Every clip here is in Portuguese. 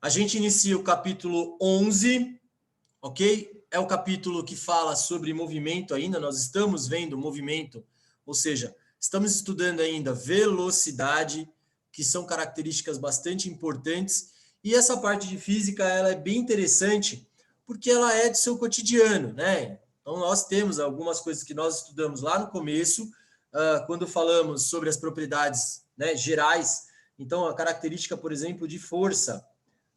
A gente inicia o capítulo 11, ok? É o capítulo que fala sobre movimento ainda, nós estamos vendo movimento, ou seja, estamos estudando ainda velocidade, que são características bastante importantes, e essa parte de física ela é bem interessante, porque ela é do seu cotidiano, né? Então, nós temos algumas coisas que nós estudamos lá no começo, quando falamos sobre as propriedades, né, gerais. Então, a característica, por exemplo, de força,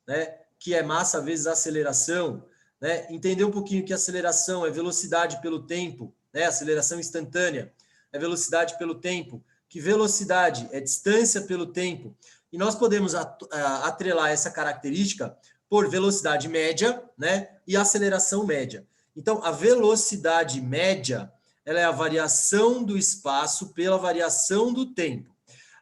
né, que é massa vezes aceleração, né? Entender um pouquinho que aceleração é velocidade pelo tempo, né? Aceleração instantânea é velocidade pelo tempo, que velocidade é distância pelo tempo. E nós podemos atrelar essa característica por velocidade média, né? E aceleração média. Então, a velocidade média, ela é a variação do espaço pela variação do tempo.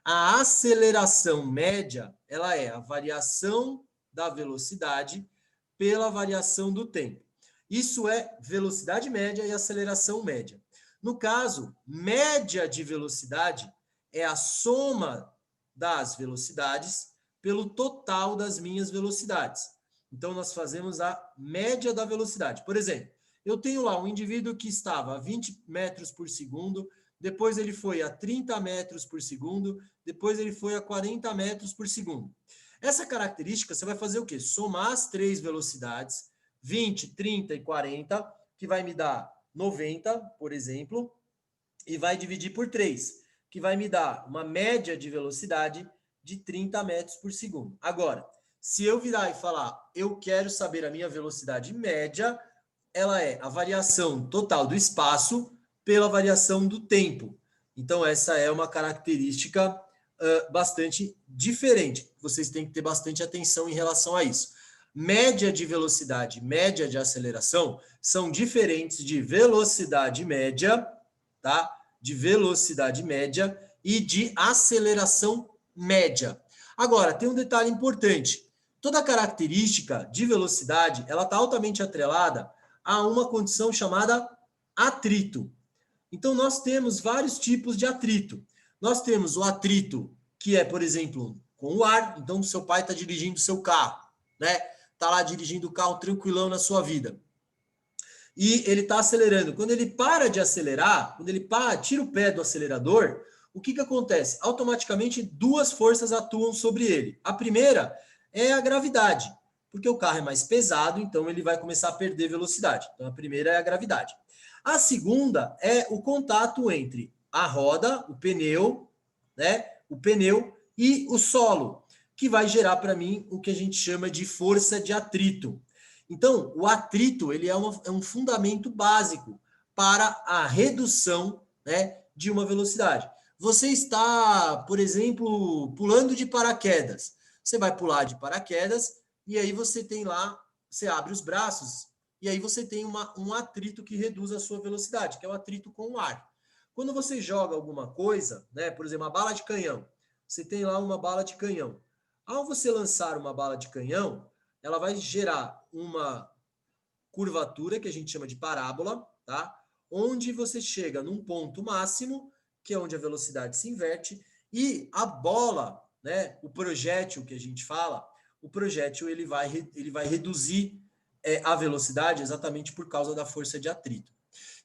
A aceleração média, ela é a variação da velocidade pela variação do tempo. Isso é velocidade média e aceleração média. No caso, média de velocidade é a soma das velocidades pelo total das minhas velocidades. Então, nós fazemos a média da velocidade. Por exemplo, eu tenho lá um indivíduo que estava a 20 metros por segundo, depois ele foi a 30 metros por segundo, depois ele foi a 40 metros por segundo. Essa característica, você vai fazer o quê? Somar as três velocidades, 20, 30 e 40, que vai me dar 90, por exemplo, e vai dividir por 3, que vai me dar uma média de velocidade de 30 metros por segundo. Agora, se eu virar e falar, eu quero saber a minha velocidade média, ela é a variação total do espaço pela variação do tempo. Então, essa é uma característica bastante diferente. Vocês têm que ter bastante atenção em relação a isso. Média de velocidade, média de aceleração são diferentes de velocidade média, tá? De velocidade média e de aceleração média. Agora, tem um detalhe importante. Toda característica de velocidade, ela está altamente atrelada a uma condição chamada atrito. Então, nós temos vários tipos de atrito. Nós temos o atrito, que é, por exemplo, com o ar. Então, seu pai está dirigindo seu carro, né? Está lá dirigindo o carro tranquilão na sua vida. E ele está acelerando. Quando ele para de acelerar, quando ele tira o pé do acelerador, o que acontece? Automaticamente, duas forças atuam sobre ele. A primeira é a gravidade, porque o carro é mais pesado, então ele vai começar a perder velocidade. Então, a primeira é a gravidade. A segunda é o contato entre a roda, o pneu, né? O pneu e o solo, que vai gerar para mim o que a gente chama de força de atrito. Então, o atrito ele é um fundamento básico para a redução, né, de uma velocidade. Você está, por exemplo, pulando de paraquedas. Você vai pular de paraquedas e aí você tem lá, você abre os braços e aí você tem um atrito que reduz a sua velocidade, que é o atrito com o ar. Quando você joga alguma coisa, né, por exemplo, uma bala de canhão, você tem lá uma bala de canhão. Ao você lançar uma bala de canhão, ela vai gerar uma curvatura que a gente chama de parábola, tá? Onde você chega num ponto máximo, que é onde a velocidade se inverte, e a bola, né, o projétil que a gente fala, o projétil ele vai reduzir a velocidade exatamente por causa da força de atrito.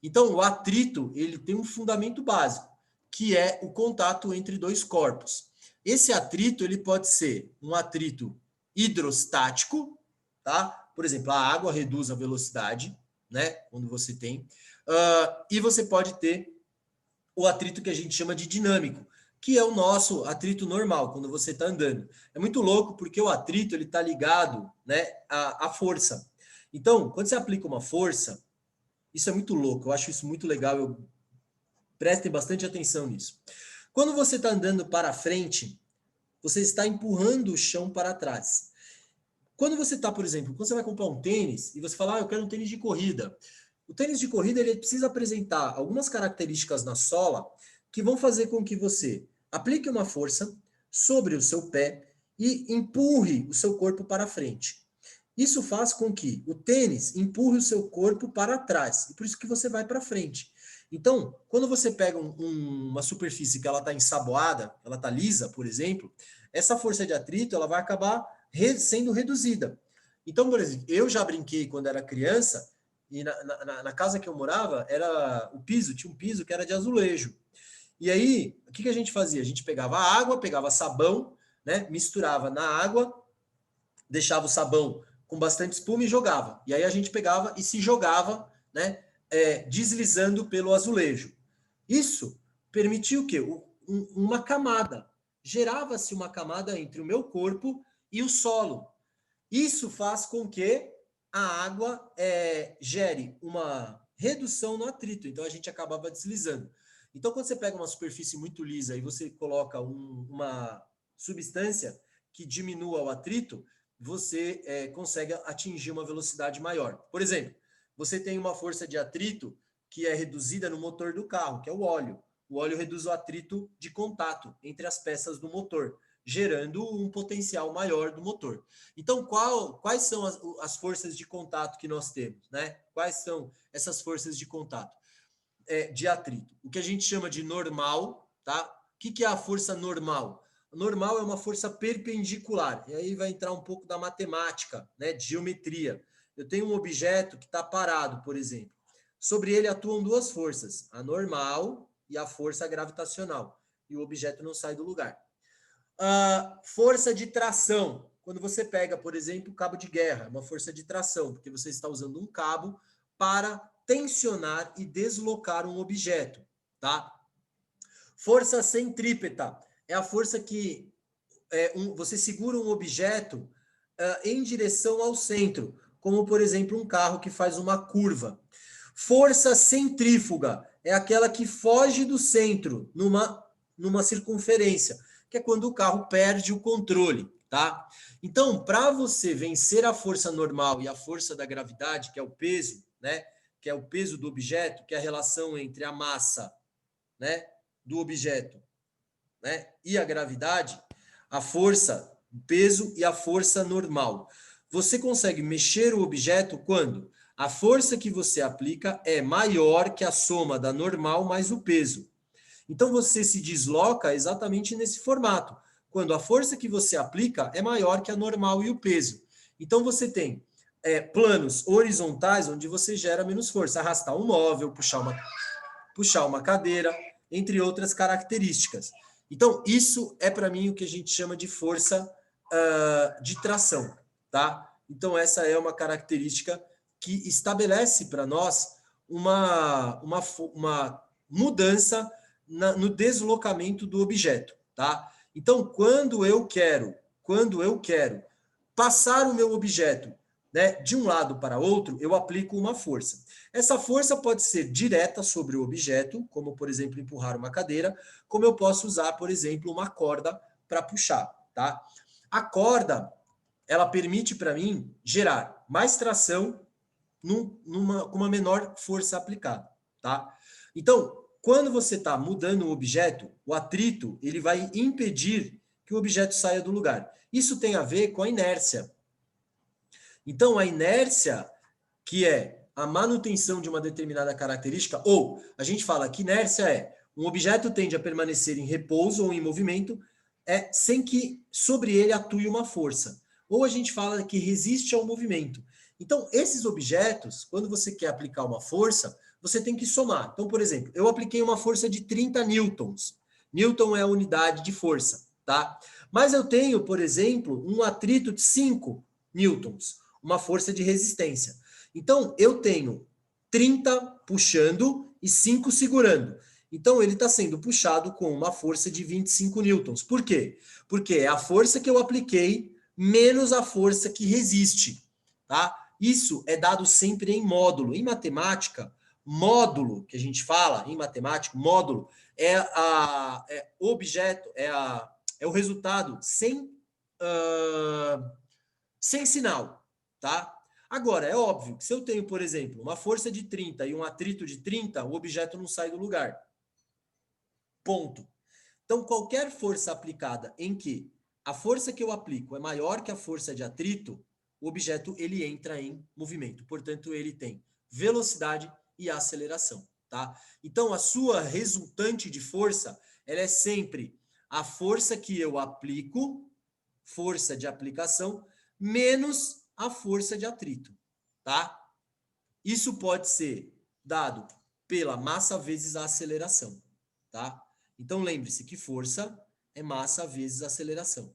Então, o atrito ele tem um fundamento básico, que é o contato entre dois corpos. Esse atrito ele pode ser um atrito hidrostático, tá? Por exemplo, a água reduz a velocidade, né? Quando você tem. E você pode ter o atrito que a gente chama de dinâmico, que é o nosso atrito normal, quando você está andando. É muito louco porque o atrito ele está ligado, né, à força. Então, quando você aplica uma força, isso é muito louco, eu acho isso muito legal, prestem bastante atenção nisso. Quando você está andando para frente, você está empurrando o chão para trás. Quando você está, por exemplo, quando você vai comprar um tênis e você fala, eu quero um tênis de corrida. O tênis de corrida ele precisa apresentar algumas características na sola que vão fazer com que você aplique uma força sobre o seu pé e empurre o seu corpo para frente. Isso faz com que o tênis empurre o seu corpo para trás, e por isso que você vai para frente. Então, quando você pega uma superfície que ela está ensaboada, ela está lisa, por exemplo, essa força de atrito ela vai acabar sendo reduzida. Então, por exemplo, eu já brinquei quando era criança, e na casa que eu morava, era o piso, tinha um piso que era de azulejo. E aí, o que a gente fazia? A gente pegava água, pegava sabão, né, misturava na água, deixava o sabão com bastante espuma e jogava. E aí a gente pegava e se jogava, né, deslizando pelo azulejo. Isso permitiu o quê? Uma camada. Gerava-se uma camada entre o meu corpo e o solo. Isso faz com que a água gere uma redução no atrito. Então a gente acabava deslizando. Então, quando você pega uma superfície muito lisa e você coloca uma substância que diminua o atrito, você consegue atingir uma velocidade maior. Por exemplo, você tem uma força de atrito que é reduzida no motor do carro, que é o óleo. O óleo reduz o atrito de contato entre as peças do motor, gerando um potencial maior do motor. Então, quais são as forças de contato que nós temos, né? Quais são essas forças de contato? De atrito. O que a gente chama de normal, tá? O que é a força normal? Normal é uma força perpendicular. E aí vai entrar um pouco da matemática, né? De geometria. Eu tenho um objeto que está parado, por exemplo. Sobre ele atuam duas forças, a normal e a força gravitacional. E o objeto não sai do lugar. A força de tração. Quando você pega, por exemplo, o cabo de guerra, uma força de tração, porque você está usando um cabo para tensionar e deslocar um objeto, tá? Força centrípeta é a força que você segura um objeto em direção ao centro, como, por exemplo, um carro que faz uma curva. Força centrífuga é aquela que foge do centro numa circunferência, que é quando o carro perde o controle, tá? Então, para você vencer a força normal e a força da gravidade, que é o peso, né? Que é o peso do objeto, que é a relação entre a massa, né, do objeto, né, e a gravidade, a força, o peso e a força normal. Você consegue mexer o objeto quando a força que você aplica é maior que a soma da normal mais o peso. Então você se desloca exatamente nesse formato, quando a força que você aplica é maior que a normal e o peso. Então você tem planos horizontais onde você gera menos força, arrastar um móvel, puxar uma cadeira, entre outras características. Então, isso é para mim o que a gente chama de força de tração, tá? Então, essa é uma característica que estabelece para nós uma mudança no deslocamento do objeto, tá? Então, quando eu quero passar o meu objeto, né, de um lado para outro, eu aplico uma força. Essa força pode ser direta sobre o objeto, como, por exemplo, empurrar uma cadeira, como eu posso usar, por exemplo, uma corda para puxar, tá? A corda, ela permite para mim gerar mais tração com uma menor força aplicada, tá? Então, quando você está mudando o objeto, o atrito, ele vai impedir que o objeto saia do lugar. Isso tem a ver com a inércia. Então, a inércia, que é a manutenção de uma determinada característica, ou a gente fala que inércia é um objeto tende a permanecer em repouso ou em movimento sem que sobre ele atue uma força. Ou a gente fala que resiste ao movimento. Então, esses objetos, quando você quer aplicar uma força, você tem que somar. Então, por exemplo, eu apliquei uma força de 30 newtons. Newton é a unidade de força, tá? Mas eu tenho, por exemplo, um atrito de 5 newtons, uma força de resistência. Então, eu tenho 30 puxando e 5 segurando. Então, ele está sendo puxado com uma força de 25 newtons. Por quê? Porque é a força que eu apliquei menos a força que resiste. Tá? Isso é dado sempre em módulo. Em matemática, módulo, que a gente fala em matemática, módulo é objeto, é o resultado sem sinal. Tá? Agora, é óbvio que se eu tenho, por exemplo, uma força de 30 e um atrito de 30, o objeto não sai do lugar. Ponto. Então, qualquer força aplicada em que a força que eu aplico é maior que a força de atrito, o objeto ele entra em movimento. Portanto, ele tem velocidade e aceleração, tá? Então, a sua resultante de força, ela é sempre a força que eu aplico força de aplicação menos a força de atrito, tá? Isso pode ser dado pela massa vezes a aceleração, tá? Então lembre-se que força é massa vezes aceleração.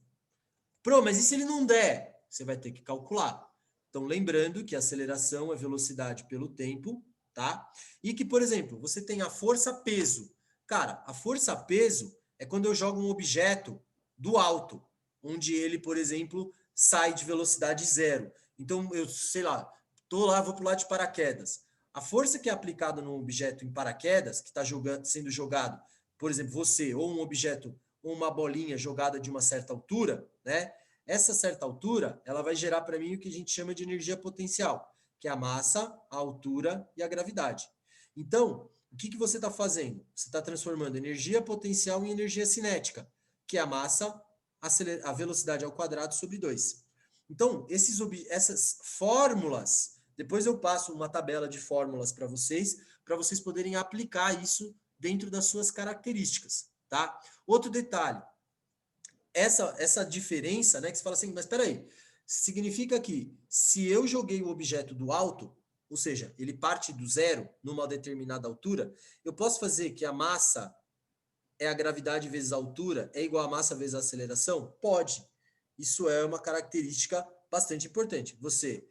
Mas e se ele não der? Você vai ter que calcular. Então lembrando que a aceleração é velocidade pelo tempo, tá? E que, por exemplo, você tem a força-peso. Cara, a força-peso é quando eu jogo um objeto do alto, onde ele, por exemplo, sai de velocidade zero. Então, eu sei lá, tô lá, vou pular de paraquedas. A força que é aplicada num objeto em paraquedas, que está sendo jogado, por exemplo, você, ou um objeto, ou uma bolinha jogada de uma certa altura, né? Essa certa altura, ela vai gerar para mim o que a gente chama de energia potencial, que é a massa, a altura e a gravidade. Então, o que você está fazendo? Você está transformando energia potencial em energia cinética, que é a massa, a velocidade ao quadrado sobre 2. Então, essas fórmulas, depois eu passo uma tabela de fórmulas para vocês poderem aplicar isso dentro das suas características, tá? Outro detalhe, essa diferença, né, que você fala assim, mas espera aí, significa que se eu joguei o objeto do alto, ou seja, ele parte do zero numa determinada altura, eu posso fazer que a massa é a gravidade vezes a altura é igual a massa vezes a aceleração? Pode. Isso é uma característica bastante importante. Você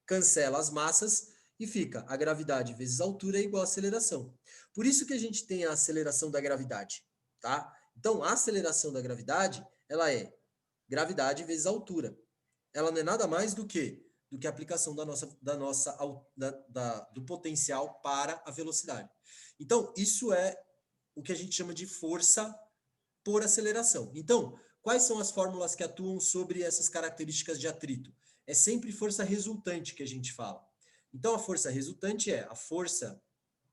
cancela as massas e fica a gravidade vezes a altura é igual a aceleração. Por isso que a gente tem a aceleração da gravidade, tá? Então, a aceleração da gravidade, ela é gravidade vezes a altura. Ela não é nada mais do que a aplicação do potencial para a velocidade. Então, isso é o que a gente chama de força por aceleração. Então, quais são as fórmulas que atuam sobre essas características de atrito? É sempre força resultante que a gente fala. Então, a força resultante é a força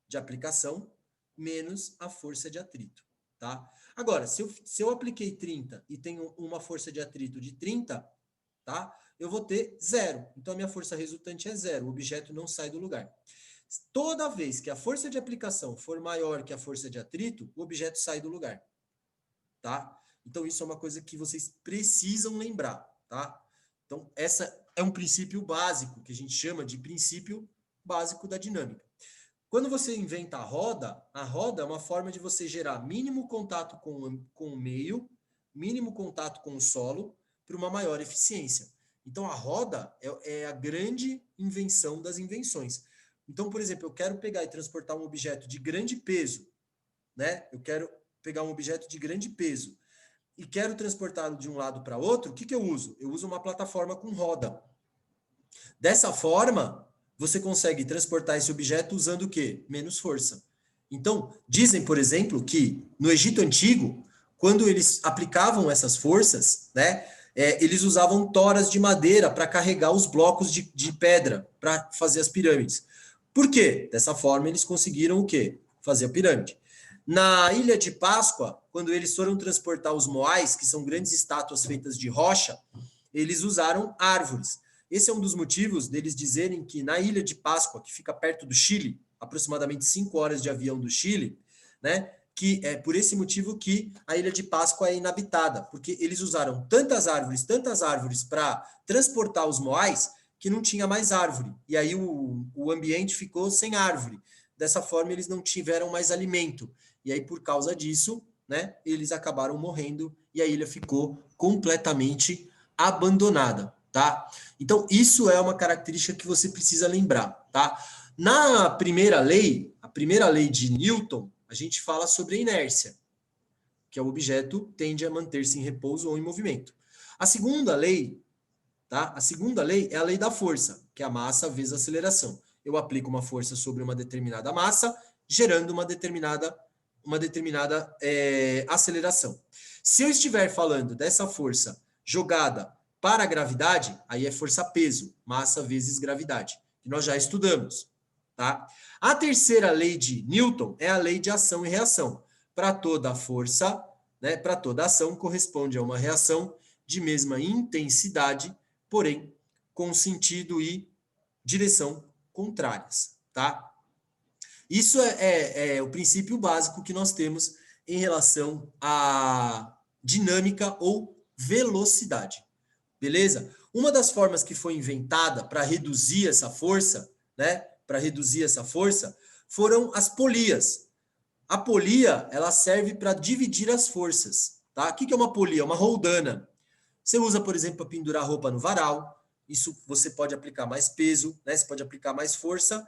de aplicação menos a força de atrito, tá? Agora, se eu apliquei 30 e tenho uma força de atrito de 30, tá? Eu vou ter zero. Então, a minha força resultante é zero. O objeto não sai do lugar. Toda vez que a força de aplicação for maior que a força de atrito, o objeto sai do lugar, tá? Então, isso é uma coisa que vocês precisam lembrar, tá? Então, essa é um princípio básico, que a gente chama de princípio básico da dinâmica. Quando você inventa a roda é uma forma de você gerar mínimo contato com o meio, mínimo contato com o solo, para uma maior eficiência. Então, a roda é a grande invenção das invenções. Então, por exemplo, eu quero pegar e transportar um objeto de grande peso, né? Eu quero pegar um objeto de grande peso e quero transportá-lo de um lado para outro, o que eu uso? Eu uso uma plataforma com roda. Dessa forma, você consegue transportar esse objeto usando o quê? Menos força. Então, dizem, por exemplo, que no Egito Antigo, quando eles aplicavam essas forças, né, eles usavam toras de madeira para carregar os blocos de pedra para fazer as pirâmides. Por quê? Dessa forma, eles conseguiram o quê? Fazer a pirâmide. Na Ilha de Páscoa, quando eles foram transportar os moais, que são grandes estátuas feitas de rocha, eles usaram árvores. Esse é um dos motivos deles dizerem que na Ilha de Páscoa, que fica perto do Chile, aproximadamente 5 horas de avião do Chile, né? Que é por esse motivo que a Ilha de Páscoa é inabitada, porque eles usaram tantas árvores para transportar os moais, que não tinha mais árvore. E aí o ambiente ficou sem árvore. Dessa forma, eles não tiveram mais alimento. E aí, por causa disso, né, eles acabaram morrendo e a ilha ficou completamente abandonada, tá? Então, isso é uma característica que você precisa lembrar, tá? Na primeira lei, a primeira lei de Newton, a gente fala sobre a inércia, que é o objeto tende a manter-se em repouso ou em movimento. A segunda lei, tá? A segunda lei é a lei da força, que é a massa vezes a aceleração. Eu aplico uma força sobre uma determinada massa, gerando uma determinada aceleração. Se eu estiver falando dessa força jogada para a gravidade, aí é força-peso, massa vezes gravidade, que nós já estudamos, tá? A terceira lei de Newton é a lei de ação e reação. Para toda força, né, para toda ação corresponde a uma reação de mesma intensidade, porém com sentido e direção contrárias, tá? Isso é o princípio básico que nós temos em relação à dinâmica ou velocidade. beleza? Uma das formas que foi inventada para reduzir essa força, né? Para reduzir essa força, foram as polias. A polia, ela serve para dividir as forças, tá? O que é uma polia? Uma roldana. Você usa, por exemplo, para pendurar roupa no varal. Isso você pode aplicar mais peso, né? Você pode aplicar mais força,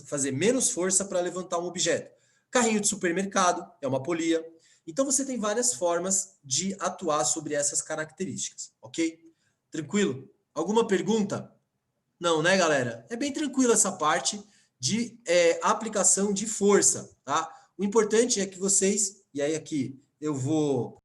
fazer menos força para levantar um objeto. Carrinho de supermercado é uma polia. Então você tem várias formas de atuar sobre essas características, ok? Tranquilo? Alguma pergunta? Não, né, galera? É bem tranquilo essa parte de aplicação de força, tá? O importante é que vocês, e aí aqui eu vou